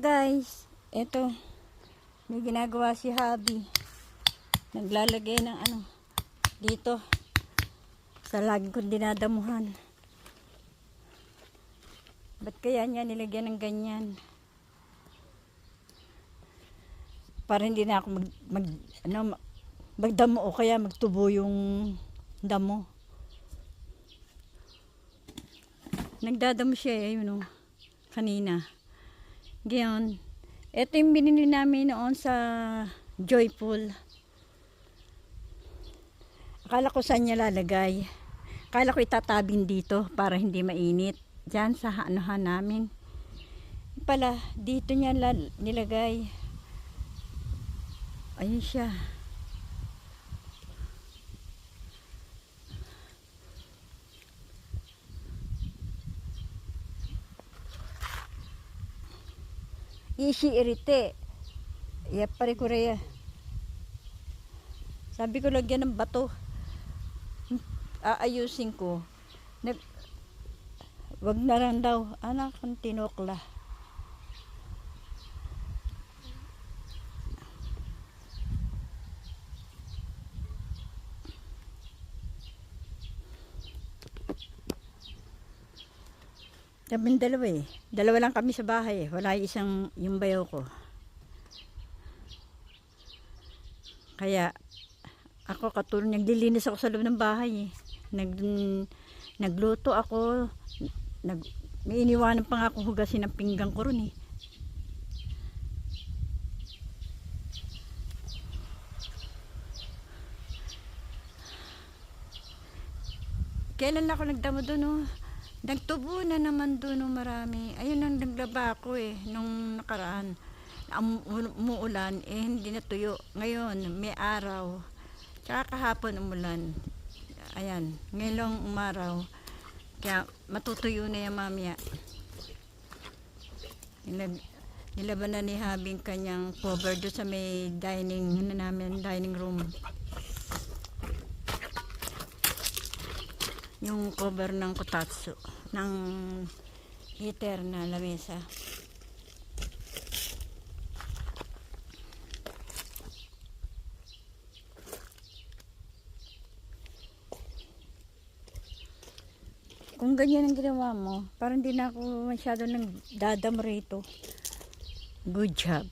Guys, eto may ginagawa si Habi. Naglalagay ng dito sa lagi kong dinadamuhan. Ba't kaya niya nilagyan ng ganyan? Para hindi na ako magdamo o kaya magtubo yung damo. Nagdadamo siya kanina. Ngayon, ito yung binili namin noon sa Joyful. Akala ko saan niya lalagay. Akala ko itatabing dito para hindi mainit. Diyan sa anuhan namin. Pala, dito niya nilagay. Ayun siya. Ishi irite. Ya pare Korea. Sabi ko lagyan ng bato. Aayusin ko. Wag na lang daw. Anak ang tinokla. Kaming dalawa eh. Dalawa lang kami sa bahay eh. Wala yung bayaw ko. Kaya ako katulong naglilinis ako sa loob ng bahay eh. Nagluto ako. May iniwanan pa nga akong hugasin ng pinggan ko ron eh. Kailan ako nagdamo doon oh. Nagtubo na naman doon marami. Ayun ang naglaba ako eh nung nakaraan. Umuulan eh hindi natuyo. Ngayon may araw. Tsaka kahapon umulan. Ayan, ngayon lang umaraw. Kaya matutuyo na yan mamaya. Nilaban na ni Habing kanyang cover doon sa may dining room. Yung cover ng kotatsu ng heater na lamesa. Kung ganyan ang ginawa mo, parang hindi na ako masyado nagdadam rito. Good job.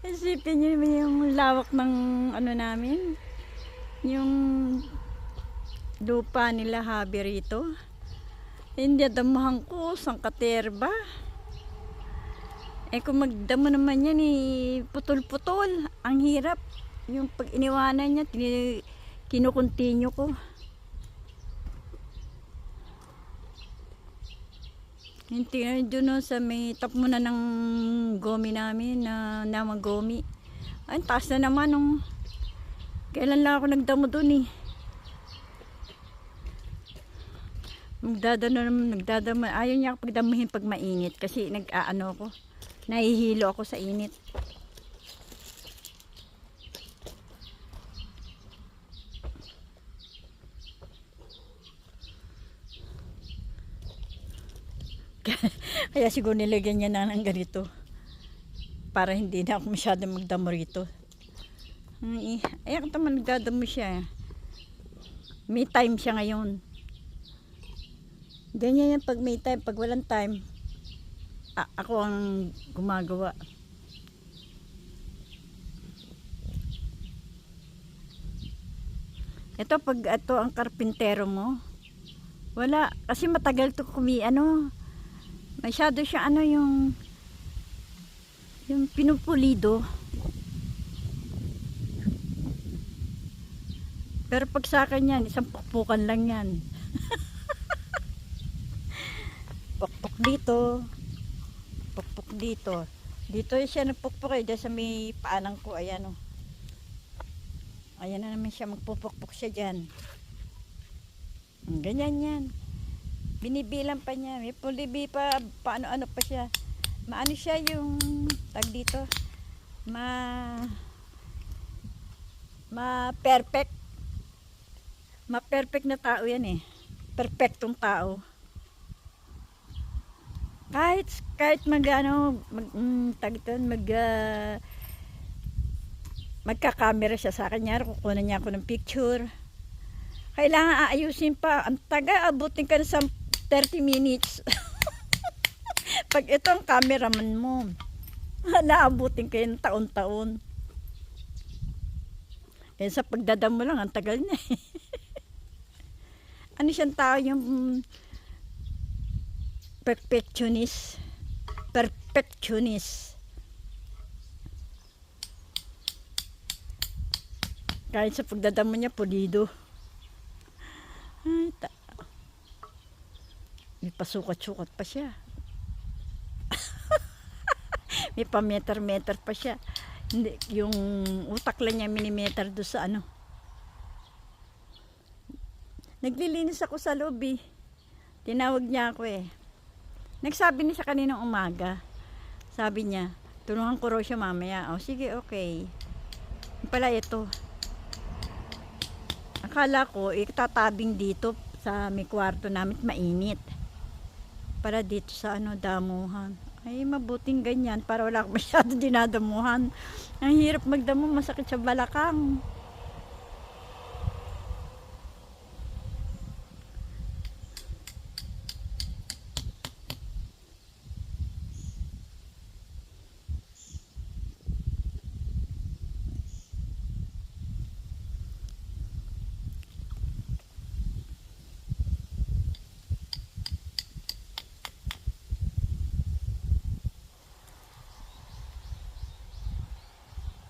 Isipin niyo yung lawak ng namin. Yung lupa nila Habi rito. Hindi damahan ko, sangkaterba. Eh kung magdamo naman yan putol-putol. Ang hirap. Yung pag iniwanan niya, kinukontinue ko. Hindi doon sa may top muna ng gomi namin na namagomi. Ay, taas na naman kailan lang ako nagdamo doon eh. Nagdadamo. Ayaw niya ako pagdamuhin pag mainit kasi ko. Nahihilo ako sa init. Kaya siguro nilagyan niya na ng ganito para hindi na ako masyadong magdamo rito. Ay, ako naman nagdadamo siya. May time siya ngayon. Ganyan yan pag may time. Pag walang time, ako ang gumagawa. Ito pag ang karpintero mo, wala. Kasi matagal to masyado siya yung pinupulido. Pero pag sa akin yan, isang pukpukan lang yan. Pukpuk dito. Pukpuk dito. Dito siya nagpukpuk dyan sa may paanan ko. Ayan Ayan na naman siya, magpupukpuk siya dyan. Ganyan yan. Binibilang pa niya. May pulibi pa. Paano-ano pa siya. Maano siya yung tag dito. Ma-perfect. Ma-perfect na tao yan eh. Perfectong tao. Kahit mag ano, magka-camera siya sa akin, nyari kukunan niya ako ng picture. Kailangan aayusin pa. Ang taga, abutin ka na sa 30 minutes. Pag ito ang cameraman mo, naabutin kayo ng taon-taon. Kaya sa pagdadam mo lang, ang tagal niya. Ano siyang tao, yung perfectionist. Kahit sa pagdadam mo niya, pulido. Ay, may pasukat-sukat pa siya. May pa-meter-meter pa siya. Hindi, yung utak lang niya minimeter do sa ano. Naglilinis ako sa loob eh. Tinawag niya ako eh. Nagsabi niya sa kaninang umaga. Sabi niya, tulungan ko raw siya mamaya. O sige, okay. Pala ito. Akala ko, itatabing dito sa may kwarto namin, mainit. Para dito sa ano, damuhan. Ay, mabuting ganyan para wala akong masyado dinadamuhan. Ang hirap magdamo, masakit sa balakang.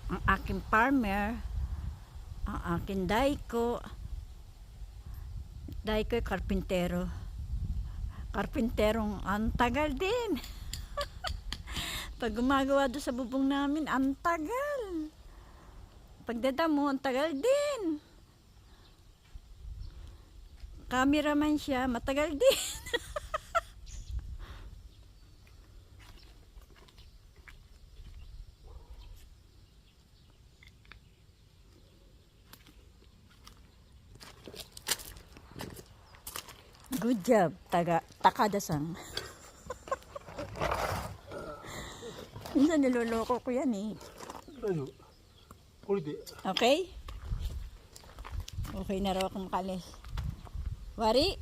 Ang aking farmer, ang aking dayko karpintero. Karpinterong ang tagal din. Pag gumagawa doon sa bubong namin, ang tagal. Pagdadamo, ang tagal din. Cameraman siya, matagal din. Good job, Takada-san. Minsan niloloko ko yan eh. Okay? Okay na raw akong makalis. Wari?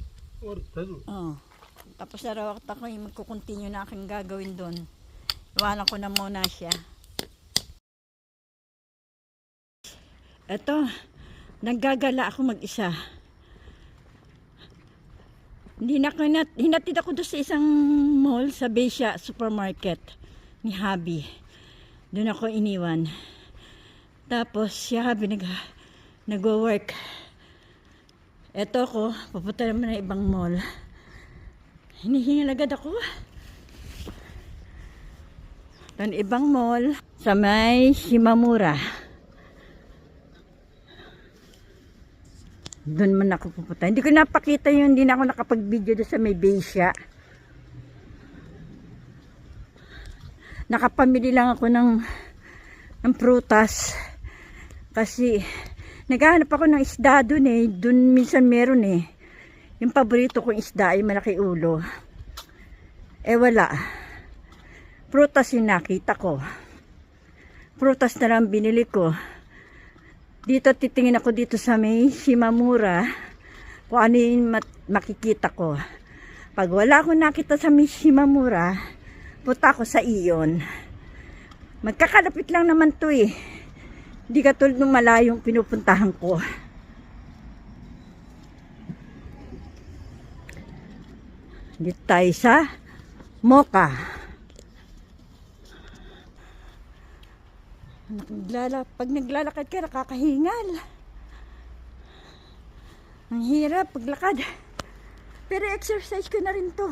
Oh. Tapos na raw ako yung magkukontinue na aking gagawin doon. Iwanan ko na muna siya. Eto, naggagala ako mag-isa. Hinatid ako doon sa isang mall sa Besia Supermarket ni Habi. Doon ako iniwan. Tapos si Habi nag-work. Eto ako, papunta naman na ibang mall. Hinihingal agad ako. Doon ibang mall sa may Shimamura. Doon man ako pupunta. Hindi ko napakita yun. Hindi na ako nakapag-video doon sa may Besia. Nakapamili lang ako ng prutas. Kasi naghahanap ako ng isda doon eh. Doon minsan meron eh. Yung paborito kong isda ay malaki ulo. Eh wala. Prutas yung nakita ko. Prutas na lang binili ko. Dito titingin ako dito sa may Shimamura kung ano yung makikita ko. Pag wala akong nakita sa may Shimamura, punta ako sa Iyon. Magkakalapit lang naman to eh. Hindi katulad ng malayong pinupuntahan ko. Dito tayo sa Mocha. Pag naglalakad ka, nakakahingal. Ang hirap paglakad. Pero exercise ko na rin to.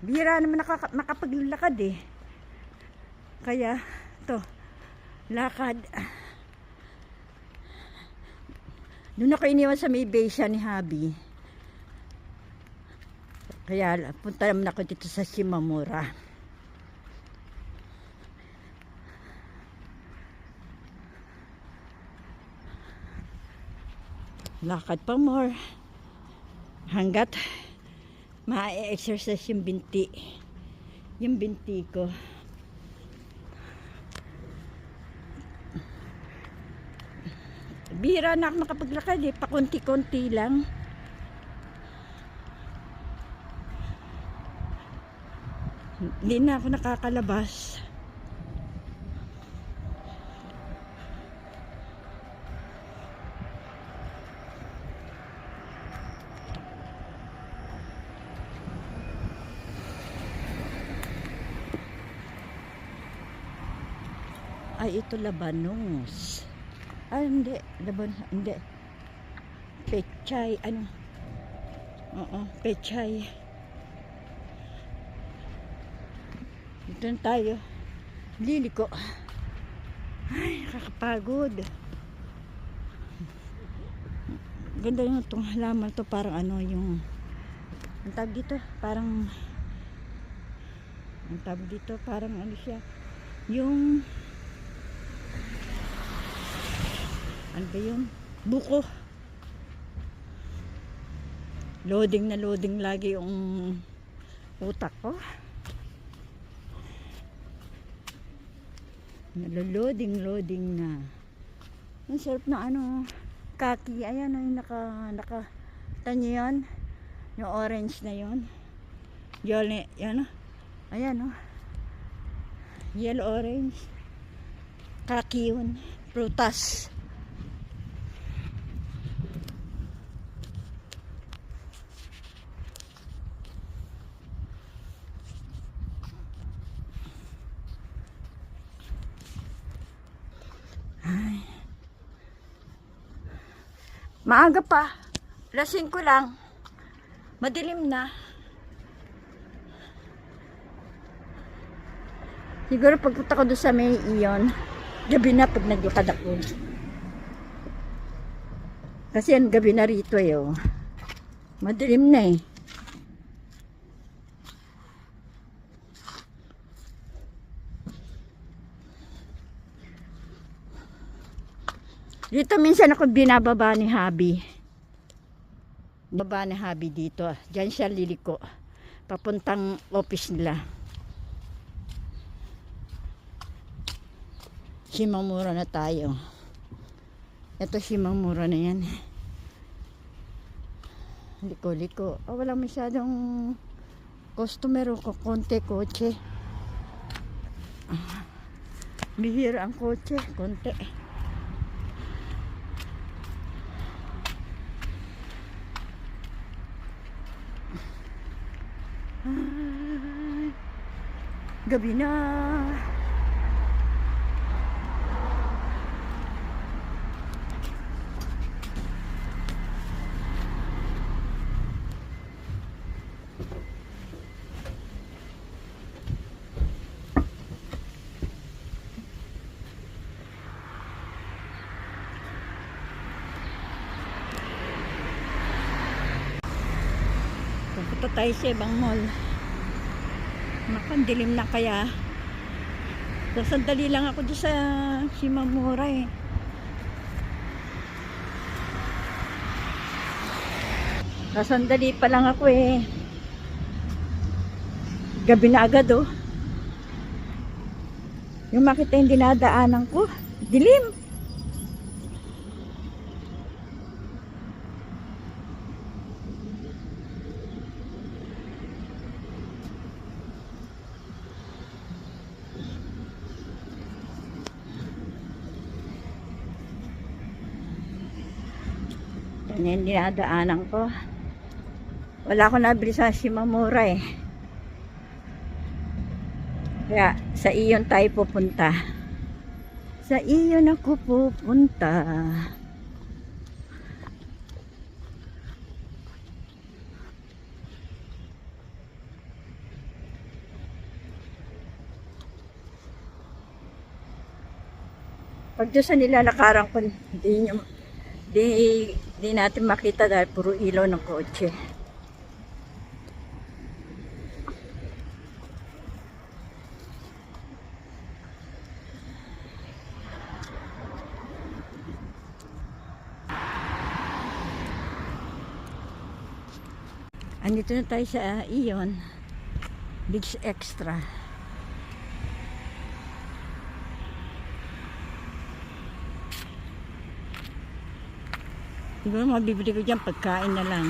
Bihira naman nakapaglakad eh. Kaya, to, lakad. Doon ako iniwan sa may Besia ni Habi. Kaya, punta naman ako dito sa Shimamura. Lakad pa more hanggat ma-exercise yung binti. Yung binti ko. Bihira na ako makapaglakad eh. Pakunti-kunti lang. Hindi na ako nakakalabas. Ay, ito Labanos. Ay, hindi. Hindi. Pechay. Ano? Oo, Pechay. Dito na tayo. Liliko. Ay, nakakapagod. Ganda yung itong halaman to. Parang ano yung... Ang tawag dito. Parang... Ang tawag dito. Parang ano siya. Yung... Ano ba yun? Buko. Loading na loading lagi yung utak ko. Loading na. Ang sarap na ano, kaki. Ayan, ay naka tanyo yan. Yung orange na yun. Yole, yan o. Ayan o. Yellow orange. Kaki yun. Prutas. Maaga pa. 5:00 lang. Madilim na. Siguro pagpunta ko doon sa may iyon, gabi na pag naglakad ako. Kasi ang gabi na rito eh. Oh. Madilim na eh. Dito minsan ako binababa ni Habi. Baba ni Habi dito. Diyan siya liliko. Papuntang office nila. Shimamura na tayo. Ito Shimamura na yan. Liko-liko. Oh, wala masyadong customer o konti kotse. Bihira ang kotse. Konti. Ay, gabi na. Pupunta tayo sa ibang mall. Makandilim na kaya. So, sandali lang ako dyan sa Shimamura eh. Sandali pa lang ako eh. Gabi na agad oh. Yung makita yung dinadaanan ko. Dilim. Yan yung dinadaanan ko. Wala ko nabili sa Shimamura eh. Kaya sa iyon tayo pupunta. Sa iyon ako pupunta. Pag doon sa nilalakaran ko, di natin makita dahil puro ilaw ng kotse. Andito na tayo sa Ion Beach Extra. Siguro mabibili ko dyan pagkain na lang.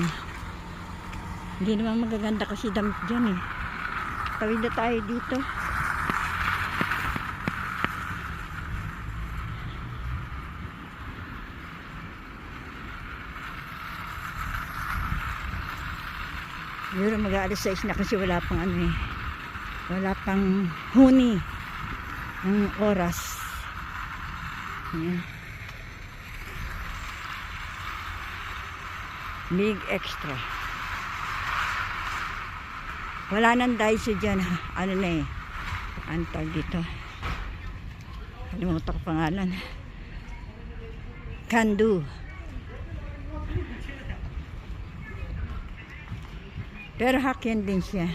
Hindi naman magaganda kasi damit dyan eh. Tawid na tayo dito. Siguro mag-aalas 6 na kasi wala pang ano eh. Wala pang huni ang oras. Ayan. Big Extra. Wala nang Daiso dyan. Ano na eh. Ano tawag dito? Kalimutan ko pangalan. Kandu. Pero Hakyan din siya.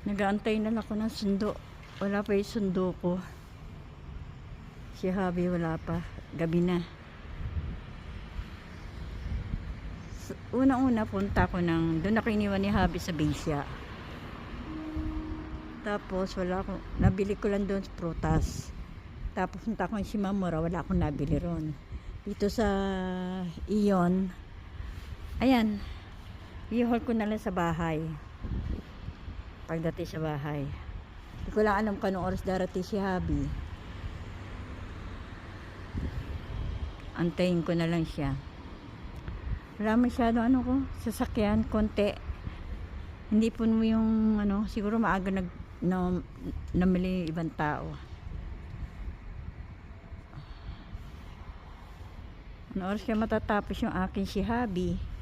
Nag-aantay na ako ng sundo. Wala pa yung sundo ko. Si Habi wala pa. Gabi na. Unang-una punta ko doon ako iniwan ni Habi sa Bisya. Tapos wala akong, nabili ko lang doon sa prutas. Tapos punta ko si Mamora, wala akong nabili ron. Dito sa Iyon, ayan, i-haul ko na lang sa bahay. Pagdating sa bahay. Hindi ko lang alam kung anong oras darating si Habi. Antayin ko na lang siya. Wala masyado sasakyan, konti. Hindi po yung siguro maaga namili yung ibang tao. Ano oras kaya matatapos yung akin si Habi?